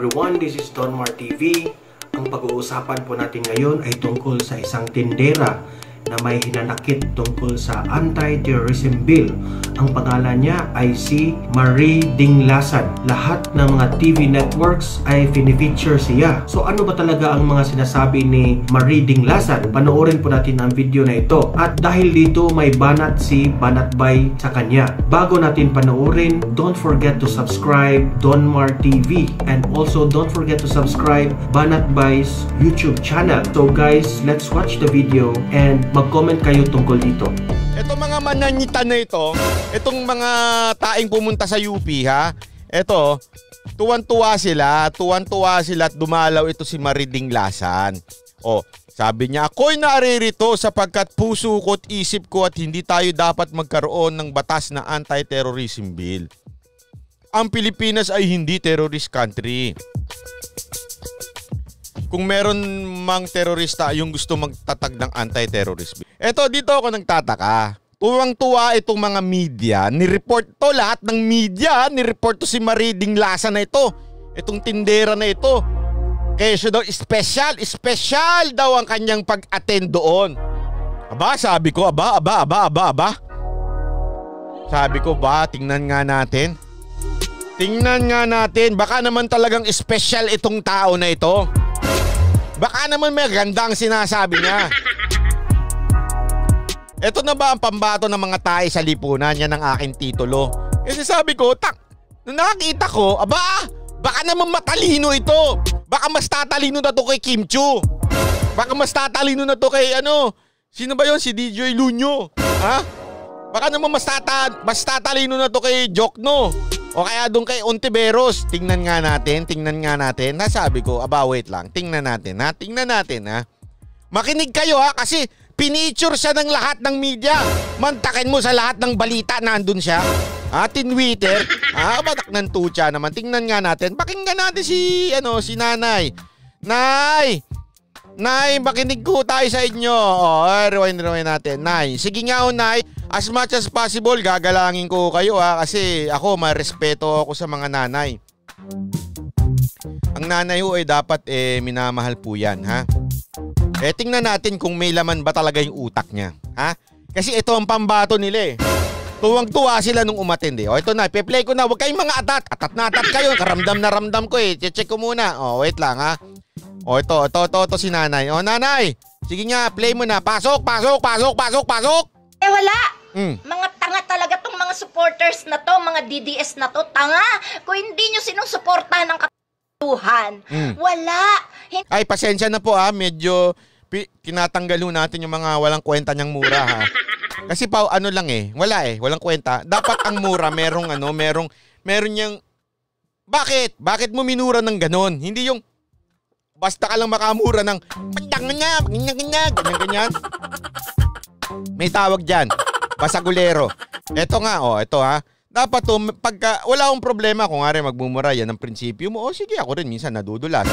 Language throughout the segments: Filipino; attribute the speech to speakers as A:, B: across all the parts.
A: everyone, this is Donmar TV. Ang pag-uusapan po natin ngayon ay tungkol sa isang tindera na may hinanakit tungkol sa anti-terrorism bill. Ang pangalan niya ay si Marie Dinglasan. Lahat ng mga TV networks ay fini-feature siya. So ano ba talaga ang mga sinasabi ni Marie Dinglasan? Panoorin po natin ang video na ito. At dahil dito may banat si Banatbay sa kanya. Bago natin panoorin, don't forget to subscribe Donmar TV. And also don't forget to subscribe Banatbay's YouTube channel. So guys, let's watch the video and mag-comment kayo tungkol dito.
B: Ito mga mananyitan na ito, itong mga taing pumunta sa UP ha, ito, tuwan-tuwa sila at dumalaw ito si Marie Dinglasan. O, sabi niya, ako'y naririto sapagkat puso ko at isip ko at hindi tayo dapat magkaroon ng batas na anti-terrorism bill. Ang Pilipinas ay hindi terrorist country. Kung meron mang terorista yung gusto magtatag ng anti-terrorist bill. Eto, dito ako nagtataka. Tuwang-tuwa itong mga media. Nireport to, lahat ng media. Nireport to si Marie Dinglasan na ito. Itong tindera na ito. Kaya siya daw, special daw ang kanyang pag-attend doon. Aba, sabi ko, aba. Sabi ko, tingnan nga natin. Baka naman talagang special itong tao na ito. Baka naman may gandang sinasabi niya. Ito na ba ang pambato ng mga tae sa lipunan? Yan ang aking titulo. Kasi sabi ko, nung nakakita ko, baka naman matalino ito. Baka mas tatalino na to kay Kim Chiu. Baka mas tatalino na to kay sino ba yon? Si DJ Lunyo. Ha? Baka naman mas tatalino na to kay Jokno. O kaya doon kay Ontiveros. Tingnan nga natin. Nasabi ko, wait lang. Tingnan natin ha. Makinig kayo ha, kasi piniture siya ng lahat ng media. Mantakin mo sa lahat ng balita, nandun siya. Tinwitter. Batak ng tutya naman. Tingnan nga natin. Pakinggan natin si Nanay. Nay, makinig ko tayo sa inyo. Rewind natin. Nay, sige nga Nay. As much as possible, gagalangin ko kayo kasi ako, marespeto ako sa mga nanay. Ang nanay ho ay dapat minamahal po yan, ha? Tingnan natin kung may laman ba talaga yung utak niya, ha? Kasi ito ang pambato nila Tuwang-tuwa sila nung umatindi. Ito na, pe-play ko na. Huwag kayong mga atat. Atat na atat kayo. Karamdam na ramdam ko Check ko muna. Wait lang ha. Ito si nanay. Nanay, sige nga, play mo na. Pasok.
C: Wala. Mga tanga talaga tong mga supporters na to, mga DDS na to, tanga. Kung hindi nyo sinusuportahan ng katuhan, wala.
B: Ay, pasensya na po medyo kinatanggal natin yung mga walang kwenta niyang mura ha. Kasi walang kwenta. Dapat ang mura merong niyang, bakit mo minura ng ganon? Hindi yung basta ka lang makamura ng ganyan. May tawag dyan. Basagulero. Ito nga, ito ha. Dapat pagka wala akong problema kung magmumura, yan ang prinsipyo mo. Sige, ako rin minsan nadudulas.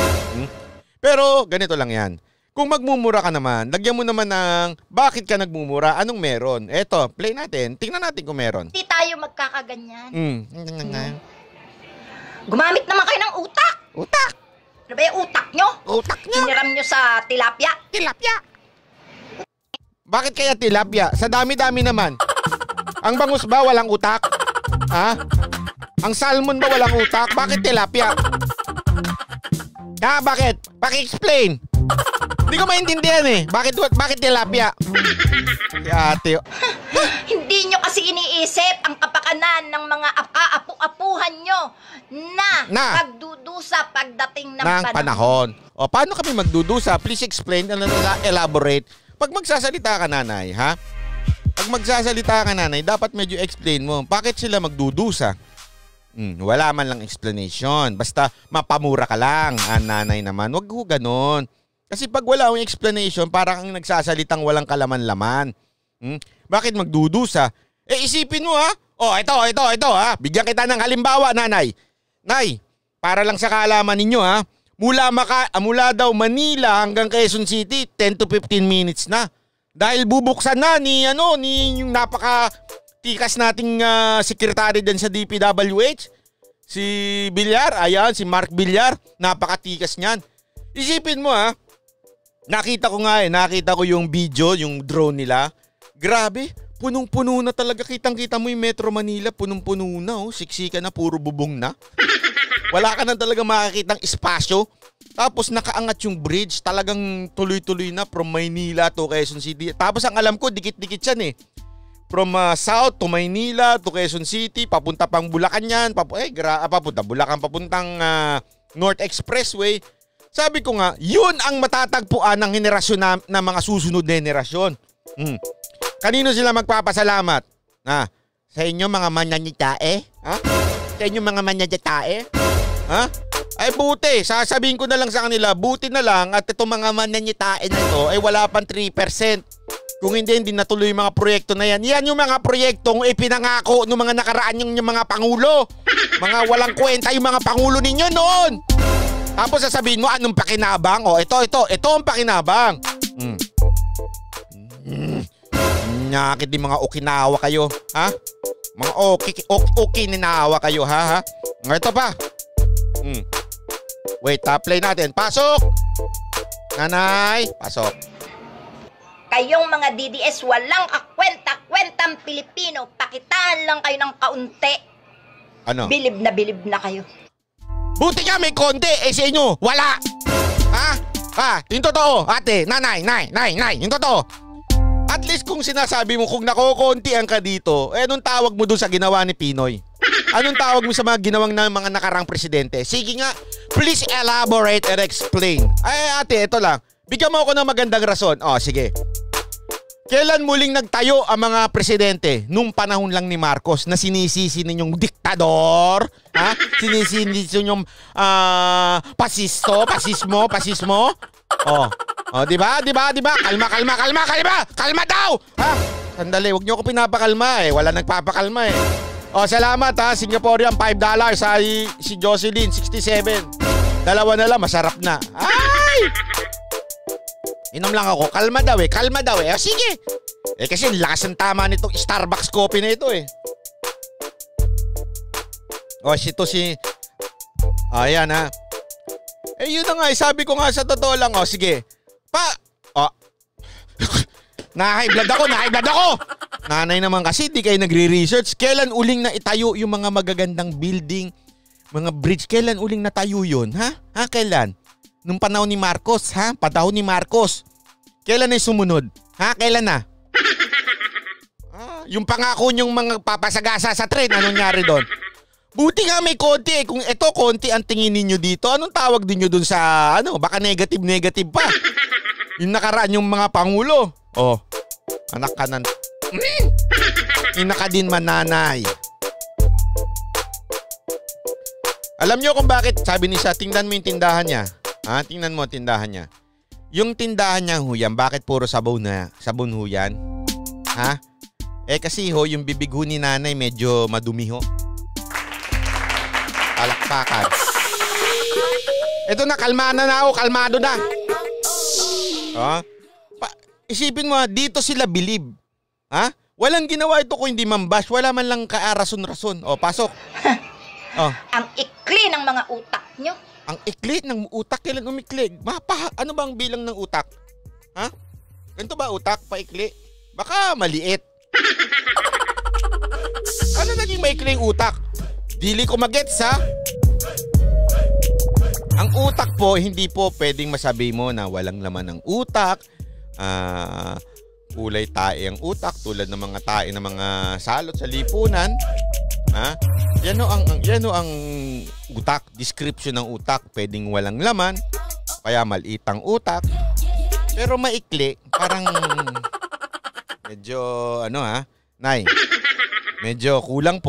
B: Pero ganito lang yan. Kung magmumura ka naman, lagyan mo naman ng bakit ka nagmumura, anong meron. Eto, play natin. Tingnan natin kung meron.
C: Hindi tayo magkakaganyan. Gumamit naman kayo ng utak.
B: Utak?
C: Ano ba yung utak nyo?
B: Utak nyo?
C: Hiniram nyo sa tilapia.
B: Bakit kaya tilapia? Sa dami-dami naman. Ang bangus ba walang utak? Ha? Ang salmon ba walang utak? Bakit tilapia? Bakit? Paki-explain. Hindi ko maintindihan Bakit tilapia? Si ate.
C: Hindi nyo kasi iniisip ang kapakanan ng mga apu-apuhan nyo na magdudusa pagdating ng panahon.
B: Paano kami magdudusa? Please explain and elaborate. Pag magsasalita ka nanay, ha? Pag magsasalita ka nanay, dapat medyo explain mo. Bakit sila magdudusa? Wala man lang explanation. Basta mapamura ka lang. Nanay naman, wag ho ganon. Kasi pag wala akong explanation, parang ang nagsasalitang walang kalaman-laman. Bakit magdudusa? Isipin mo ha. Ito ha. Bigyan kita ng halimbawa, nanay. Nay, para lang sa kaalaman ninyo ha. Mula daw Manila hanggang Quezon City, 10 to 15 minutes na. Dahil bubuksan na ni yung napaka tikas nating sekretary din sa DPWH. Si Villar, ayan, si Mark Villar, napakatikas niyan. Isipin mo nakita ko yung video, yung drone nila. Grabe, punong-puno na talaga. Kitang-kita mo yung Metro Manila, punong-puno na, siksika na, puro bubong na. Wala ka na talaga makakitang espasyo. Tapos nakaangat yung bridge, talagang tuloy-tuloy na from Maynila to Quezon City. Tapos ang alam ko, dikit-dikit yan From south to Maynila to Quezon City, papunta pang Bulacan yan. Papunta Bulacan, papuntang North Expressway. Sabi ko nga, yun ang matatagpuan ng henerasyon na mga susunod na henerasyon. Kanino sila magpapasalamat? Sa inyo mga mananitae? Sa inyo mga mananitae? Ay buti, sasabihin ko na lang sa kanila, buti na lang at itong mga mananitae na ito ay wala pang 3%. Kung hindi natuloy yung mga proyekto na yan. Yan yung mga proyektong ipinangako ng mga nakaraan yung mga pangulo. Mga walang kwenta yung mga pangulo ninyo noon. Tapos sasabihin mo, anong pakinabang? Ito ang pakinabang. Nyakit din mga Okinawa kayo, Mga Okinawa kayo, ha? Ito pa. Wait, play natin. Pasok! Nanay, pasok.
C: Kayong mga DDS, walang kakwenta-kwentang Pilipino. Pakitaan lang kayo ng kaunti.
B: Ano?
C: Bilib na kayo.
B: Buti nga may konti, sa inyo, wala. Yung totoo, ate, nanay, yung totoo. At least kung sinasabi mo, kung nakokontian ka dito, anong tawag mo dun sa ginawa ni Pinoy? Anong tawag mo sa mga ginawang ng mga nakarang presidente? Sige nga, please elaborate and explain. Ay ate, ito lang. Bigyan mo ako ng magandang rason. Sige. Kailan muling nagtayo ang mga presidente? Nung panahon lang ni Marcos na sinisisi ninyong diktador? Sinisisi ninyong pasismo? Diba? Kalma daw! Sandali, huwag niyo ako pinapakalma Wala nagpapakalma salamat Singaporean $5 si Jocelyn 67. Dalawa na lang, masarap na. Ay! Inom lang ako. Kalma daw sige. Kasi lakas ng tama nitong Starbucks coffee na ito Ayan yun na nga sabi ko nga sa totoo lang sige. Na-high blood ako. Nanay naman kasi di kayo nagre-research. Kailan uling na itayo yung mga magagandang building, mga bridge? Kailan uling natayo yun? Kailan? Nung panahon ni Marcos, Panahon ni Marcos. Kailan na sumunod? Kailan na? Yung pangako nyong mga papasagasa sa tren, anong nangyari doon? Buti nga may konti Kung ito konti ang tingin ninyo dito, anong tawag ninyo doon sa baka negative pa. Yung nakaraan yung mga pangulo. Anak ka ng ina ka din mananay. Alam nyo kung bakit? Sabi ni siya, tingnan mo yung tindahan niya. Tingnan mo ang tindahan niya. Yung tindahan niya huyan, bakit puro sabon huyan? Kasi yung bibig ni nanay medyo madumi Palakpakan. Ito na, kalmado na. Isipin mo dito sila bilib. Walang ginawa ito kung hindi mambash. Wala man lang kaarason-rason. Pasok.
C: Ang ikli ng mga utak nyo.
B: Ang ikli ng utak? Kailan umikli? Ano bang bilang ng utak? Ganito ba utak? Paikli? Baka maliit. Ano naging maikli yung utak? Dili ko magets Ang utak po, hindi po pwedeng masabi mo na walang laman ng utak. Kulay tae ang utak tulad ng mga tae ng mga salot sa lipunan. Yan ang utak, description ng utak. Pwedeng walang laman, kaya maliit ang utak. Pero maikli, parang medyo Nay. Medyo kulang.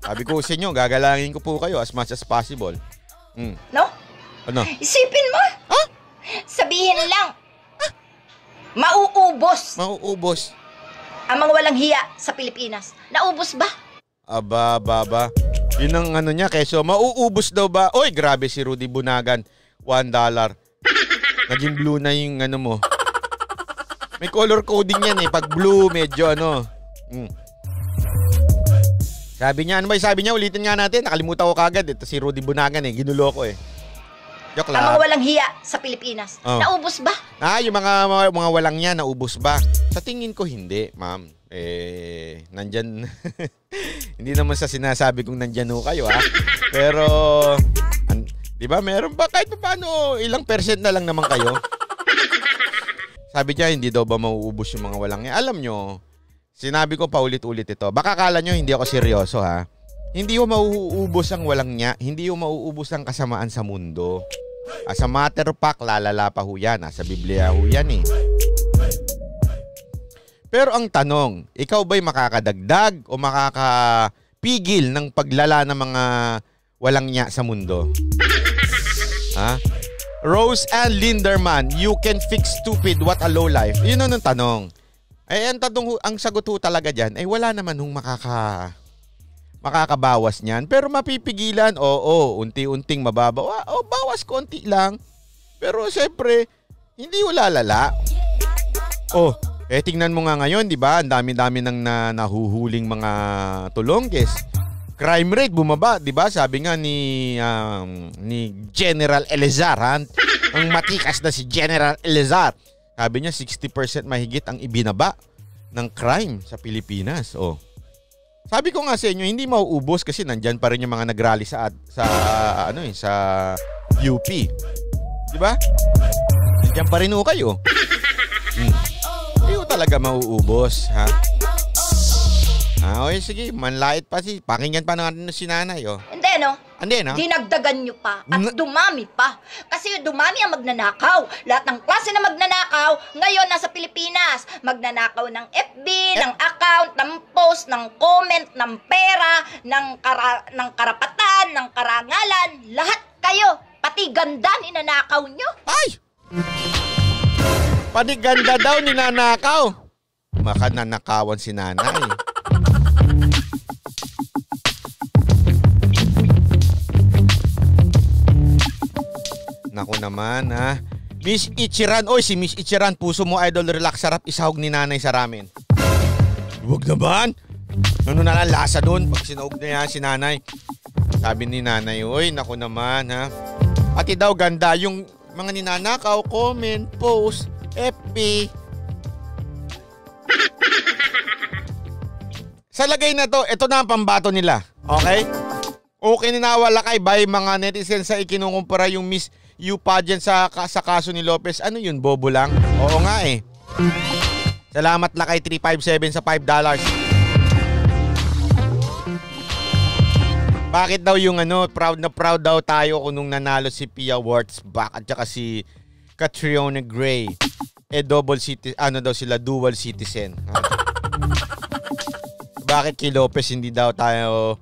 B: Sabi ko sa inyo, gagalangin ko po kayo as much as possible.
C: No?
B: Ano?
C: Isipin mo. Sabihin lang. Mauubos. Ang mga walang hiya sa Pilipinas. Naubos ba?
B: Aba. Yun ang niya, keso mauubos daw ba? Oy, grabe si Rudy Bunagan. $1. Naging blue na yung mo. May color coding yan Pag blue, medyo Sabi niya, ano ba sabi niya? Ulitin nga natin. Nakalimutan ko kagad. Ito si Rudy Bunagan Ginulo ko Joke lang.
C: Ang mga walang hiya sa Pilipinas. Naubos ba?
B: Yung mga walang niya, naubos ba? Sa tingin ko hindi, ma'am. Nandyan. Hindi naman sa sinasabi kong nandyan ho kayo, ha? Pero, di ba, meron ba? Kahit pa paano, ilang percent na lang naman kayo. Sabi niya, hindi daw ba mauubos yung mga walang niya? Alam nyo, sinabi ko paulit-ulit ito. Baka kala nyo hindi ako seryoso, ha? Hindi mo mauubos ang walang niya. Hindi mo mauubos ang kasamaan sa mundo. As a matter of fact, lalala pa ho yan. Sa Biblia ho yan Pero ang tanong, ikaw ba'y makakadagdag o makakapigil ng paglala ng mga walang niya sa mundo? Ha? Rose Ann Linderman, you can fix stupid, what a low life. Yun ang tanong. Ang sagot ho talaga dyan, wala naman hong makakabawas niyan. Pero mapipigilan, unti-unting mababa. Bawas konti lang. Pero siyempre, hindi wala lala. Tingnan mo nga ngayon, di ba? Ang dami-dami nang nahuhuling mga tulongges. Crime rate bumaba, di ba? Sabi nga ni General Elezar, ang matikas na si General Elezar. Sabi niya 60% mahigit ang ibinaba ng crime sa Pilipinas. Sabi ko nga sa inyo, hindi mauubos kasi nandyan pa rin yung mga nagrally sa UP. Di ba? Nandyan pa rin ho kayo. Hindi ho talaga mauubos, ha? Okay, sige, manlait pa pakinggan pa natin si nanay,
C: Hindi, no? Dinagdagan nyo pa at dumami pa. Kasi dumami ang magnanakaw. Lahat ng klase na magnanakaw, ngayon nasa Pilipinas. Magnanakaw ng FB, ng account, ng post, ng comment, ng pera, ng karapatan, ng karangalan. Lahat kayo, pati ganda ninanakaw nyo.
B: Ay! Pati ganda daw ninanakaw. Baka nanakawan si nanay. Naku naman, ha? Miss Ichiran. Si Miss Ichiran, puso mo idol, relax, sarap isahog ni nanay sa ramen. Huwag naman. Ano na lang lasa doon pag sinahog na yan si nanay. Sabi ni nanay, naku naman, ha? Pati daw ganda yung mga ninanakaw, comment, post, FB. Sa lagay na to, ito na ang pambato nila. Okay? Okay, ninawala kay by mga netizens sa ikinukumpara yung Miss You pageant sa kaso ni Lopez. Ano yun, bobo lang? Oo nga Salamat lakay 357 sa $5. Bakit daw yung proud na proud daw tayo kung nung nanalo si Pia Wurtzbach at saka si Catriona Gray. Double citizen, dual citizen. Bakit kay Lopez hindi daw tayo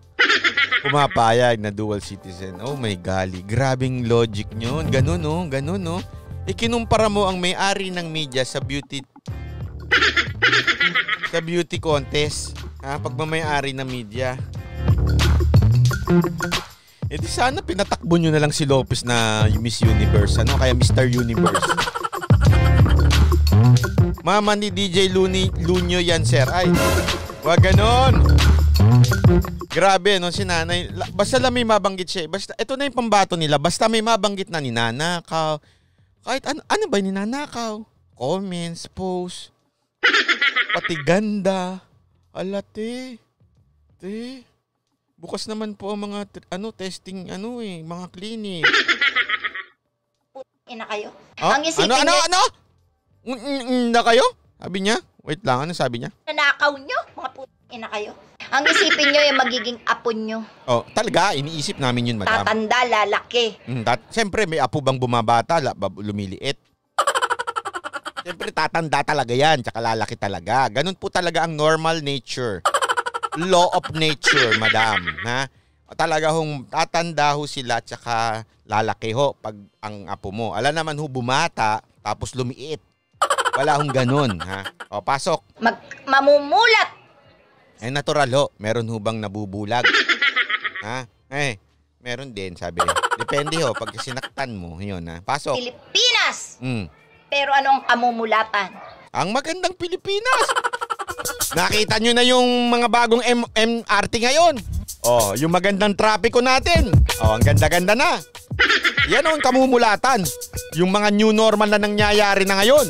B: pumapayag na dual citizen? Oh my golly, grabing logic nyo. Ganun, Ikinumpara mo ang may-ari ng media sa beauty contest. Pagmamay-ari ng media. Di sana pinatakbo nyo na lang si Lopez na Miss Universe. Kaya Mr. Universe. Mama ni DJ Lunyo yan, sir. Ay, wag ganon. Grabe, si nanay. Basta lang may mabanggit siya. Basta, ito na yung pambato nila. Basta may mabanggit na ninanakaw. Kahit ano ba ninanakaw? Comments, post. Pati ganda. Alate. Bukas naman po ang mga testing mga clinic.
C: Ina kayo.
B: Ang isipin ano? Na kayo? Sabi niya? Wait lang, ano sabi niya?
C: Nanakaw nyo, mga ina kayo. Ang isipin nyo yung magiging apo nyo.
B: Talaga, iniisip namin yun, madam.
C: Tatanda, lalaki.
B: Siyempre, may apo bang bumabata, lumiliit? Siyempre, tatanda talaga yan, tsaka lalaki talaga. Ganun po talaga ang normal nature. Law of nature, madam. Ha? Talaga tatanda sila, tsaka lalaki pag ang apo mo. Alam naman bumata, tapos lumiit. Wala ganun, ha? Pasok.
C: Mamumulat.
B: Natural meron bang nabubulag? Ha? Meron din, sabi. Depende pag sinaktan mo, yun ha. Pasok.
C: Pilipinas! Pero ano ang kamumulatan?
B: Ang magandang Pilipinas! Nakita nyo na yung mga bagong MRT ngayon. Oh, yung magandang trapiko natin. Oh, ang ganda-ganda na. Yan ang kamumulatan. Yung mga new normal na nangyayari na ngayon.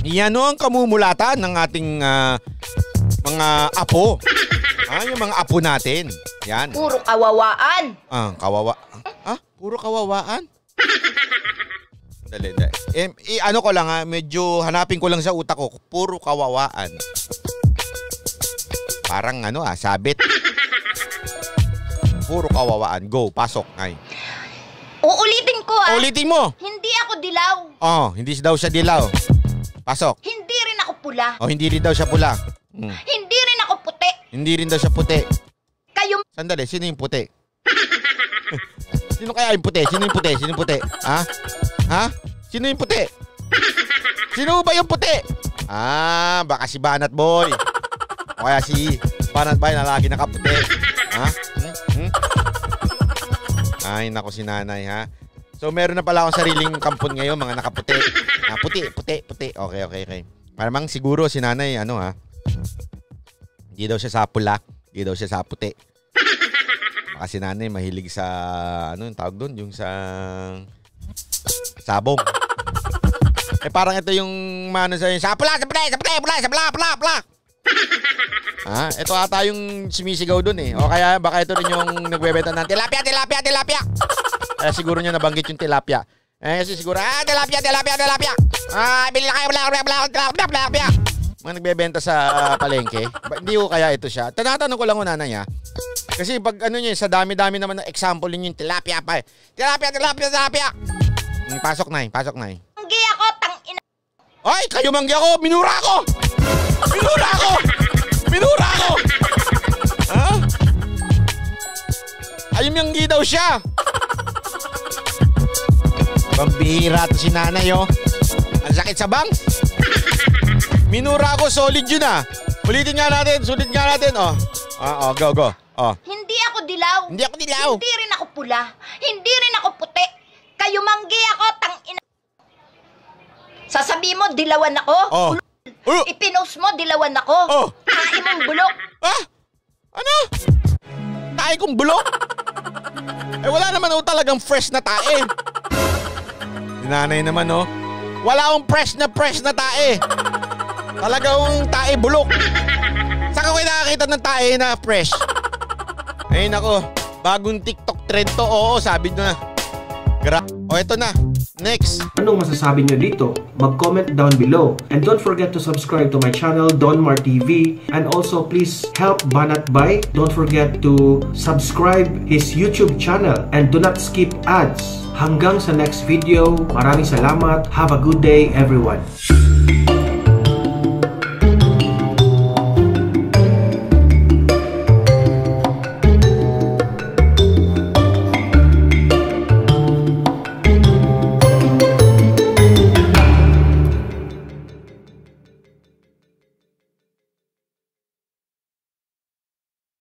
B: Yan ang kamumulatan ng ating mga apo. Yung mga apo natin. Yan.
C: Puro kawawaan.
B: Puro kawawaan? Dali. Ano ko lang medyo hanapin ko lang sa utak ko. Puro kawawaan. Parang sabit. Puro kawawaan. Go, pasok. Ay.
C: Uulitin ko
B: Ulitin mo.
C: Hindi ako dilaw.
B: Hindi daw siya dilaw. Pasok.
C: Hindi rin ako pula.
B: Hindi rin daw siya pula.
C: Hindi rin ako puti.
B: Hindi rin daw siya puti.
C: Kayo...
B: Sandali, sino yung puti? Sino kaya yung puti? Sino yung puti? Sino yung puti? Ha? Sino yung puti? Sino ba yung puti? Baka si Banat Boy. O kaya si Banat Boy na lagi nakaputi. Ha? Ay, nako si nanay, ha? So, meron na pala akong sariling kampon ngayon, mga nakaputi. Puti. Okay. Maramang siguro si nanay, hindi daw siya sa pula. Hindi daw siya sa puti. Baka si nanay mahilig sa, yung tawag doon? Yung sa sabong. Parang ito yung sa pula. Ito ata yung sumisigaw dun eh. O kaya baka ito rin yung nagbebenta ng tilapia. Siguro niya nabanggit yung tilapia. Kasi siguro, tilapia. Bili na kayo, tilapia. Mga nagbebenta sa palengke. Hindi ko kaya ito siya. Tanatanong ko lang nanay ha. Kasi pag sa dami-dami naman ng example yung tilapia pa. Tilapia. Pasok na.
C: Manggi ako, tangina.
B: Ay, kayo manggi ako. Minura ako. Ha? Ay, manggi daw siya. Pambihira to si nanay, oh. Ang sakit sa bang. Minura ako, solid yun Ulitin nga natin, sulit nga natin, oh. Go.
C: Hindi ako dilaw. Hindi rin ako pula. Hindi rin ako puti. Kayo manggi ako, tangina. Sasabihin mo, dilawan ako? Ipinost mo, dilawan ako? Tae mong bulok.
B: Ano? Tae kong bulok? Wala naman talagang fresh na tae. Nanay naman, wala akong fresh na tae. Talagang tae bulok. Saka ko nakakita ng tae na fresh. Ay nako, bagong TikTok trend to. Oo, sabi nyo na. Ito na. Next.
A: Anong masasabi nyo dito? Mag-comment down below. And don't forget to subscribe to my channel, Donmar TV. And also, please help Banat Bay. Don't forget to subscribe his YouTube channel. And do not skip ads. Hanggang sa next video. Maraming salamat. Have a good day, everyone.